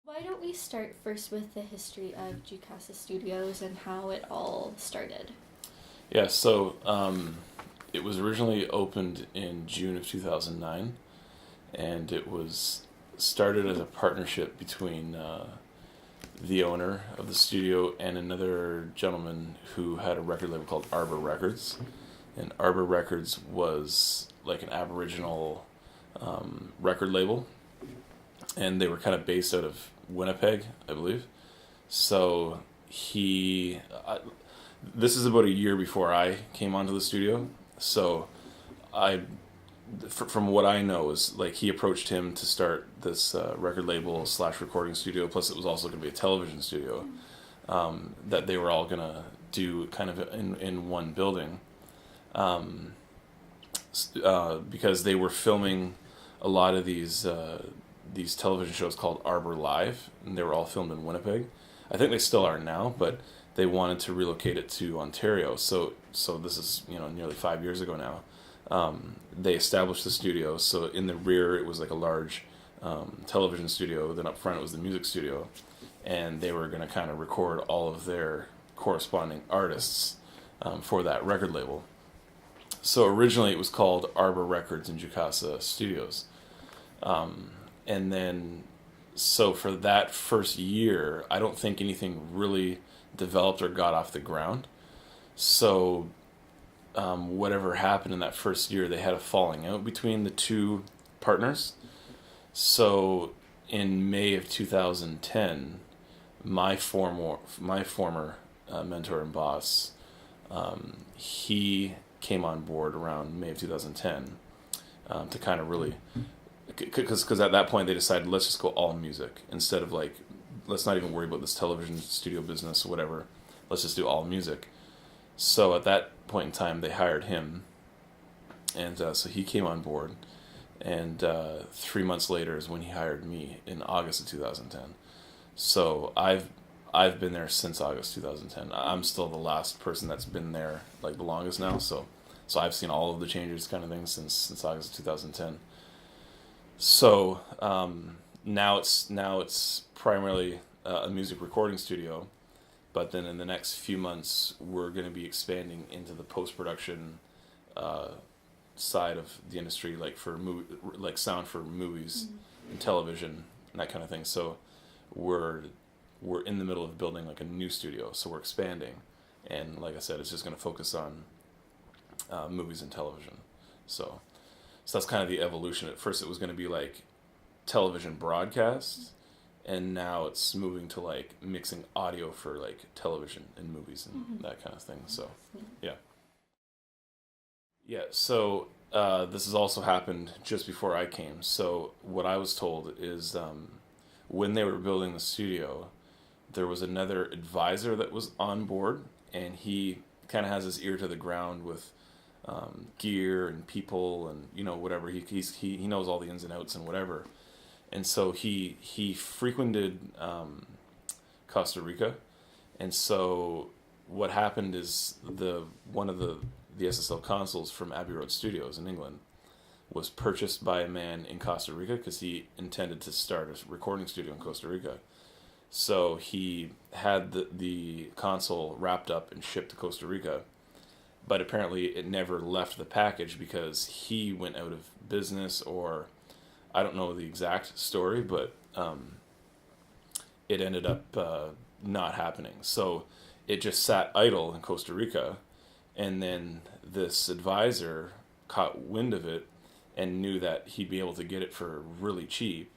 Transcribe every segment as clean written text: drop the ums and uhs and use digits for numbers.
Why don't we start first with the history of Jukasa Studios and how it all started? Yeah, so it was originally opened in June of 2009, and it was started as a partnership between the owner of the studio and another gentleman who had a record label called Arbor Records. And Arbor Records was like an Aboriginal record label, and they were kind of based out of Winnipeg, I believe. So he, this is about a year before I came onto the studio. So I, from what I know, is like he approached him to start this record label slash recording studio. Plus, it was also going to be a television studio that they were all going to do kind of in one building because they were filming a lot of these television shows called Arbor Live, and they were all filmed in Winnipeg. I think they still are now, but they wanted to relocate it to Ontario. So this is nearly 5 years ago now. They established the studio. So in the rear it was like a large television studio. Then up front it was the music studio, and they were going to kind of record all of their corresponding artists for that record label. So originally it was called Arbor Records and Jukasa Studios, and then so for that first year, I don't think anything really developed or got off the ground. So whatever happened in that first year, they had a falling out between the two partners. So in May of 2010, my former mentor and boss, he came on board around May of 2010 to kind of really, because at that point they decided, let's just go all music instead of like, let's not even worry about this television studio business or whatever. Let's just do all music. So at that point in time, they hired him, and so he came on board. And 3 months later is when he hired me in August of 2010. So I've been there since August 2010. I'm still the last person that's been there like the longest now. So I've seen all of the changes, kind of things, since August of 2010. So now it's primarily a music recording studio, but then in the next few months we're going to be expanding into the post production side of the industry, like for like sound for movies and television and that kind of thing. So we're we're in the middle of building like a new studio, so we're expanding, and like I said, it's just going to focus on movies and television. So so that's kind of the evolution. At first, it was going to be like television broadcast, and now it's moving to like mixing audio for like television and movies and that kind of thing. So, yeah, yeah. So this has also happened just before I came. So what I was told is when they were building the studio, there was another advisor that was on board, and he kind of has his ear to the ground with gear and people and whatever. He knows all the ins and outs and whatever, and so he frequented Costa Rica, and so what happened is the one of the SSL consoles from Abbey Road Studios in England was purchased by a man in Costa Rica because he intended to start a recording studio in Costa Rica. So he had the console wrapped up and shipped to Costa Rica, but apparently it never left the package because he went out of business, or I don't know the exact story, but it ended up not happening. So it just sat idle in Costa Rica, and then this advisor caught wind of it and knew that he'd be able to get it for really cheap.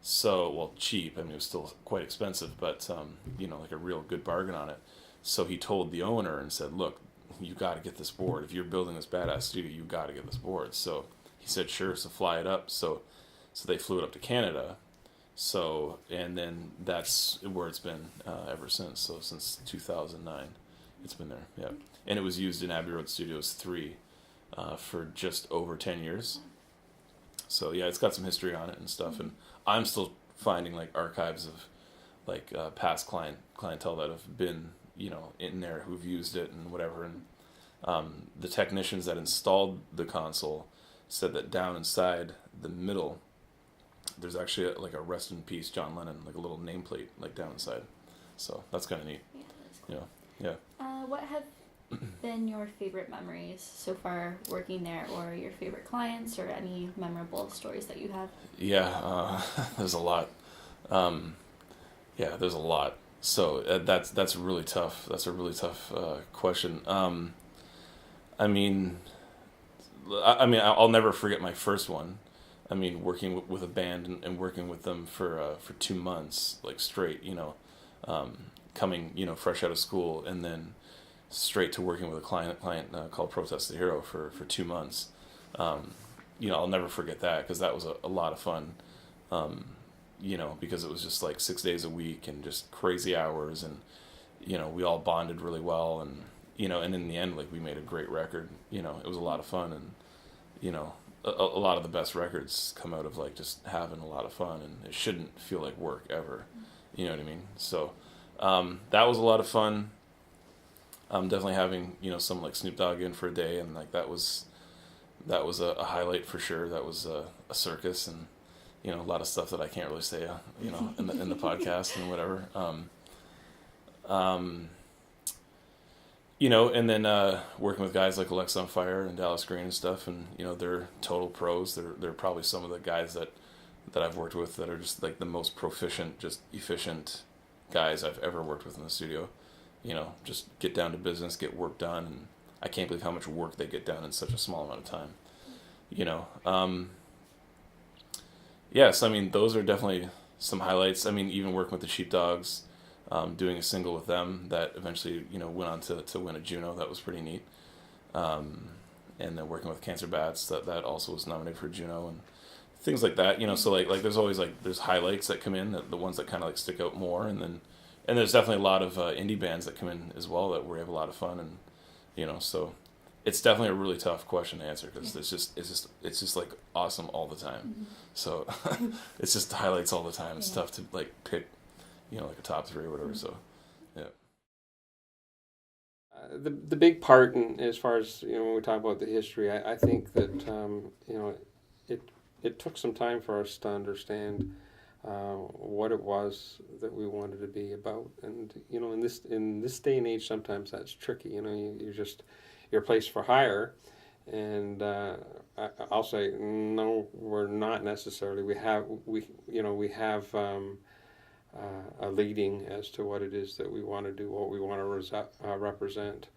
So, well, cheap. I mean, it was still quite expensive, but like a real good bargain on it. So he told the owner and said, "Look, you got to get this board. If you're building this badass studio, you got to get this board." So he said, "Sure." So fly it up. So they flew it up to Canada. So and then that's where it's been ever since. So since 2009, it's been there. Yeah, and it was used in Abbey Road Studios 3 for just over 10 years. So yeah, it's got some history on it and stuff, and I'm still finding like archives of like past clientele that have been in there who've used it and whatever. And the technicians that installed the console said that down inside the middle there's actually like a rest in peace John Lennon, like a little nameplate like down inside. So that's kind of neat. Yeah, that's cool. Yeah. What have been your favorite memories so far working there, or your favorite clients, or any memorable stories that you have? Yeah, there's a lot. There's a lot. So that's really tough. That's a really tough question. I mean, I'll never forget my first one. I mean, working with a band and working with them for 2 months, like straight, coming, fresh out of school, and then straight to working with a client called Protest the Hero for 2 months. I'll never forget that because that was a lot of fun. Because it was just like 6 days a week and just crazy hours, and we all bonded really well, and and in the end, like, we made a great record. It was a lot of fun, and a lot of the best records come out of like just having a lot of fun, and it shouldn't feel like work ever. You know what I mean? So that was a lot of fun. Definitely having some like Snoop Dogg in for a day, and like that was a highlight for sure. That was a circus, and a lot of stuff that I can't really say in the podcast and whatever. And then working with guys like Alexa on Fire and Dallas Green and stuff, and they're total pros. They're probably some of the guys that I've worked with that are just like the most proficient, just efficient guys I've ever worked with in the studio. Just get down to business, get work done, and I can't believe how much work they get done in such a small amount of time. Yes, I mean, those are definitely some highlights. I mean, even working with the Sheepdogs, doing a single with them that eventually, went on to win a Juno. That was pretty neat. And then working with Cancer Bats, that also was nominated for Juno, and things like that. So like there's always there's highlights that come in, the ones that kind of like stick out more, and there's definitely a lot of indie bands that come in as well that we have a lot of fun, and so it's definitely a really tough question to answer because it's just like awesome all the time. Mm-hmm. So it's just highlights all the time. It's tough to like pick, like a top 3 or whatever. Mm-hmm. So yeah. The big part, in, as far as when we talk about the history, I think that it took some time for us to understand what it was that we wanted to be about, and in this day and age, sometimes that's tricky. You're placed for hire, and I'll say no, we're not necessarily. We have a leading as to what it is that we want to do, what we want to represent.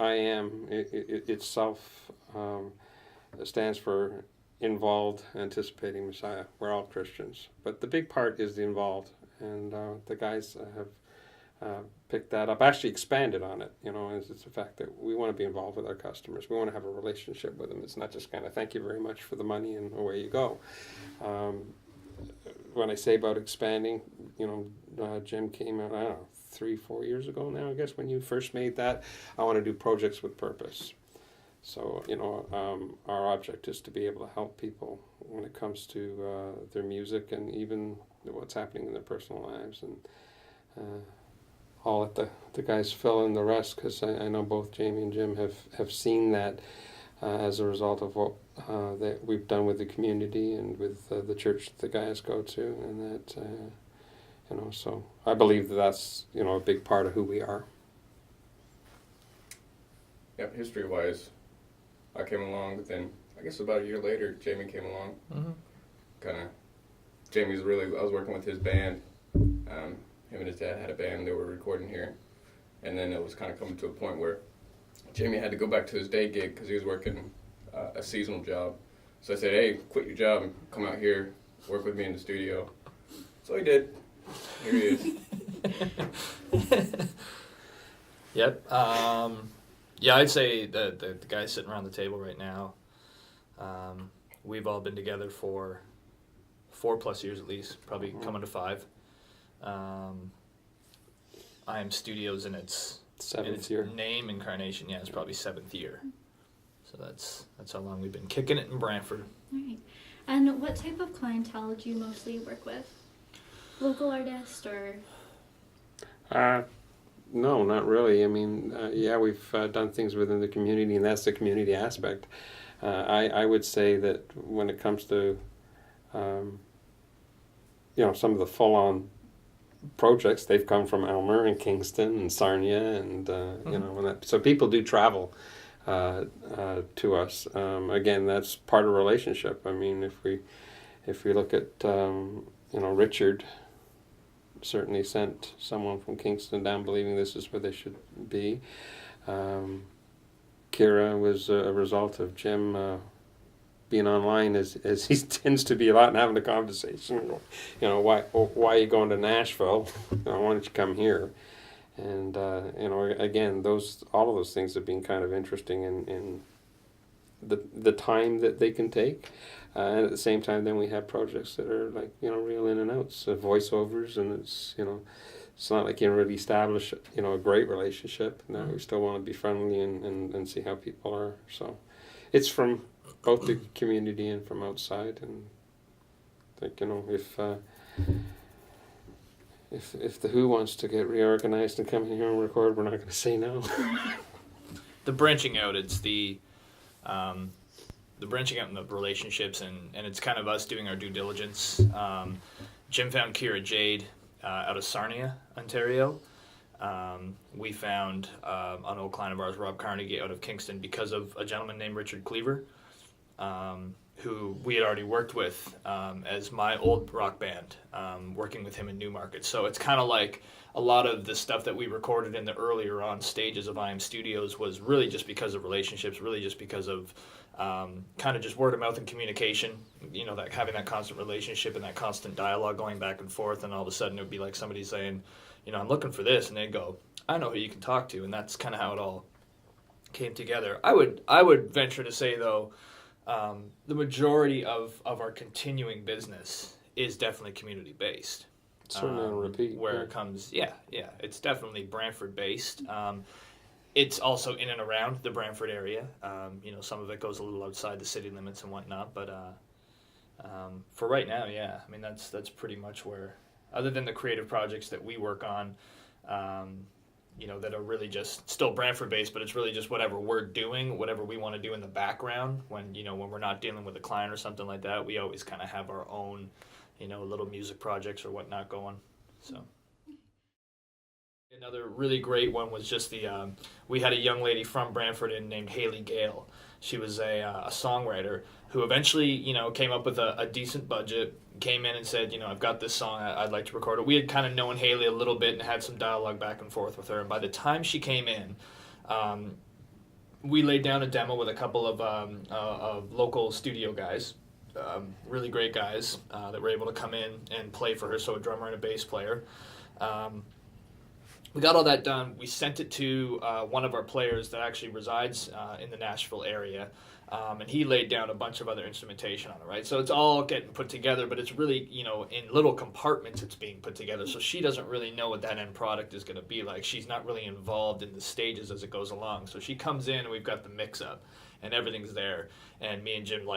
IAM itself stands for Involved Anticipating Messiah. We're all Christians, but the big part is the involved, and the guys have picked that up, actually expanded on it. It's the fact that we want to be involved with our customers. We want to have a relationship with them. It's not just kind of thank you very much for the money and away you go. When I say about expanding, Jim came out, I don't know, 3-4 years ago now, I guess, when you first made that. I want to do projects with purpose. So, our object is to be able to help people when it comes to their music and even what's happening in their personal lives. And I'll let the guys fill in the rest, because I know both Jamie and Jim have seen that as a result of what that we've done with the community and with the church the guys go to, and that so I believe that's a big part of who we are. Yep, history-wise, I came along, but then I guess about a year later, Jamie came along. Mm-hmm. I was working with his band. Him and his dad had a band. They were recording here, and then it was kind of coming to a point where Jamie had to go back to his day gig because he was working a seasonal job. So I said, hey, quit your job and come out here, work with me in the studio. So he did. Here he is. Yep. I'd say the guys sitting around the table right now, we've all been together for 4+ years at least, probably coming to 5. IAM Studios in its 7th year. Name incarnation, it's probably 7th year. So that's how long we've been kicking it in Brantford. All right. And what type of clientele do you mostly work with? Local artists or? No, not really. I mean, we've done things within the community, and that's the community aspect. I would say that when it comes to some of the full-on projects, they've come from Elmer and Kingston and Sarnia, and so people do travel to us. Again, that's part of relationship. I mean, if we look at Richard certainly sent someone from Kingston down believing this is where they should be. Kira was a result of Jim being online as he tends to be a lot and having a conversation. Why are you going to Nashville? Why don't you come here? And again, all of those things have been kind of interesting in the time that they can take. And at the same time, then we have projects that are like, real in and outs, voiceovers, and it's not like you really establish, a great relationship. No, we still want to be friendly and see how people are. So it's from both the community and from outside. And I think, if the Who wants to get reorganized and come here and record, we're not going to say no. The branching out, it's the branching out in the relationships, and it's kind of us doing our due diligence. Jim found Kira Jade out of Sarnia, Ontario. We found an old client of ours, Rob Carnegie, out of Kingston because of a gentleman named Richard Cleaver, who we had already worked with as my old rock band, working with him in Newmarket. So it's kind of like a lot of the stuff that we recorded in the earlier on stages of IAM Studios was really just because of relationships, really just because of kind of just word of mouth and communication, that having that constant relationship and that constant dialogue going back and forth, and all of a sudden it would be like somebody saying, I'm looking for this, and they'd go, I know who you can talk to, and that's kind of how it all came together. I would venture to say, though, the majority of our continuing business is definitely community-based. Certainly on repeat. Where it comes, it's definitely Brantford-based. It's also in and around the Brantford area. Some of it goes a little outside the city limits and whatnot, but for right now, that's pretty much where, other than the creative projects that we work on, that are really just still Brantford-based, but it's really just whatever we're doing, whatever we want to do in the background. When we're not dealing with a client or something like that, we always kind of have our own, little music projects or whatnot going. So. Another really great one was just we had a young lady from Brantford named Haley Gale. She was a songwriter who eventually, came up with a decent budget, came in and said, I've got this song, I'd like to record it. We had kind of known Haley a little bit and had some dialogue back and forth with her. And by the time she came in, we laid down a demo with a couple of local studio guys, really great guys that were able to come in and play for her, so a drummer and a bass player. We got all that done. We sent it to one of our players that actually resides in the Nashville area, and he laid down a bunch of other instrumentation on it, right? So it's all getting put together, but it's really, in little compartments it's being put together, so she doesn't really know what that end product is going to be like. She's not really involved in the stages as it goes along. So she comes in, and we've got the mix-up, and everything's there. And me and Jim,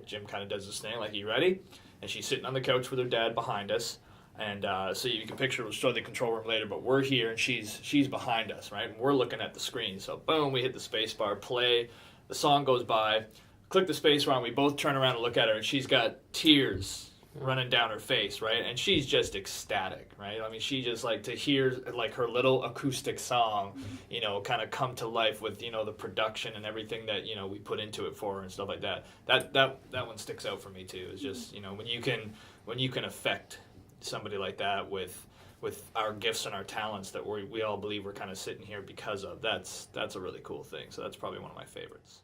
Jim kind of does this thing, like, you ready? And she's sitting on the couch with her dad behind us. And so you can picture, we'll show the control room later, but we're here and she's behind us, right? And we're looking at the screen. So boom, we hit the space bar, play, the song goes by, click the space bar, and we both turn around and look at her, and she's got tears running down her face, right? And she's just ecstatic, right? I mean, she just to hear her little acoustic song, kind of come to life with, the production and everything that, we put into it for her and stuff like that. That one sticks out for me too. It's just, when you can affect somebody like that with our gifts and our talents that we all believe we're kind of sitting here because of, that's a really cool thing. So that's probably one of my favorites.